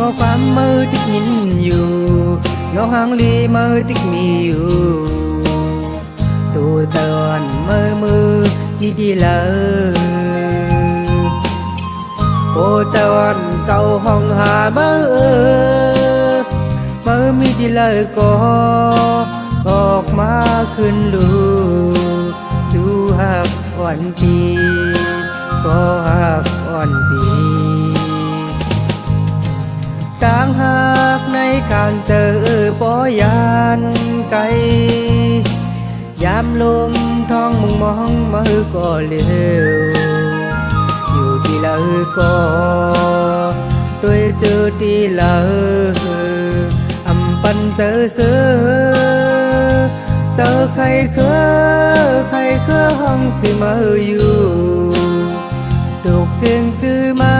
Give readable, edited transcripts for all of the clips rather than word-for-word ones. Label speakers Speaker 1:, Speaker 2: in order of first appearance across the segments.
Speaker 1: ข้อความมือติ๊กยินอยู่เงาหางลีมือติ๊กมีอยู่ตัวตอนมือดีเลยโอ้ตอนเก่าห้องหามือมีดีเลยก็ออกมาขึ้นลูดูหักอ่อนปีก็หักอ่อนปีต่างหากในการเจอปอยานไกลยามลมท้องมองมือก็เลี้ยวอยู่ที่ละก็ด้วยเจอที่ละอำปันเจอเสือเจอใครเคอห้องที่มาอยู่ถูกเสียงที่มา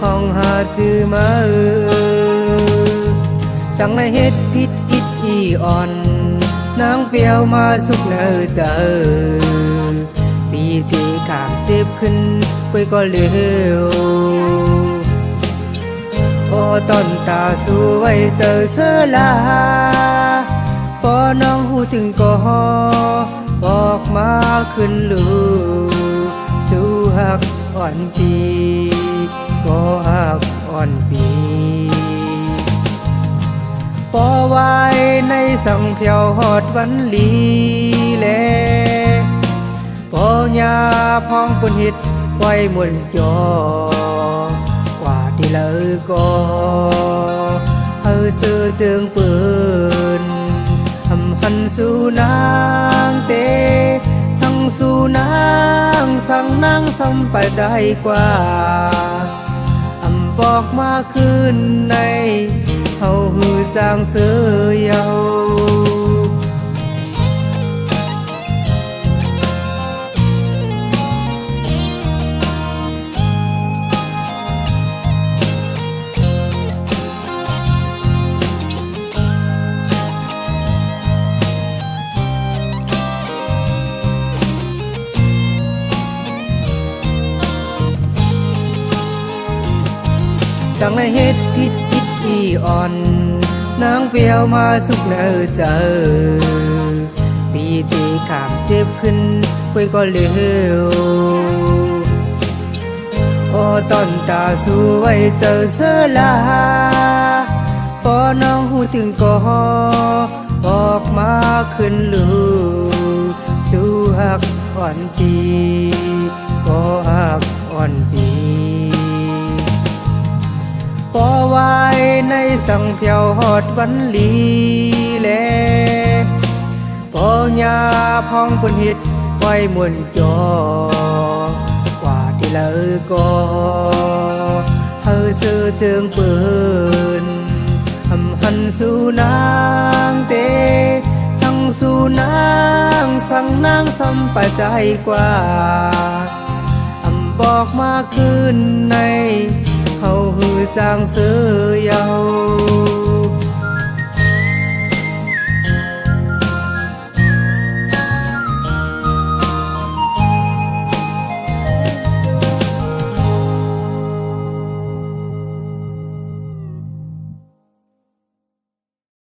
Speaker 1: ห้องหาที่มาสั่งในเฮ็ดผิดอิดอีอ่อนนางเปียวมาสุกเนอเจอปีที่ขามเจ็บขึ้นไปก็เร็วโอ้ต้นตาสวยเจอเสือลาพอน้องหูถึงก็ออกมาขึ้นลูจูหักอ่อนปีก็หักอ่อนปีปอไว้ในสังเพียวหอดวันลีแลปอยาพองปุ่นหิดไว้มวนจอกว่าที่เลยก็เฮอซื้อจึงปืนหันสู่นางเตสั่งสู่นางสั่งนางซ้ำไปใจกว่าบอกมาคืนในเฮาหือจางเสือเยาจังในเฮ็ดผิดอิดอีอ่อนนางเปียวมาสุกเนอเจอปีที่ขามเจ็บขึ้นไปก็เร็วโอ้ต้นตาสวยเจอเสือลาพอน้องหูถึงก็ออกมาขึ้นลูจูหักอ่อนปีก็หักอ่อนปีปอไว้ในสังเพียวหอดวันลีแลปอยาพองปุ่นหิดไว้มวนจอกว่าที่เลยก็เฮอซื้อจึงปืนหันสู่นางเตสั่งสู่นางสั่งนางซ้ำไปใจกว่าบอกมาคืนในเฮาหือจางเสือเยา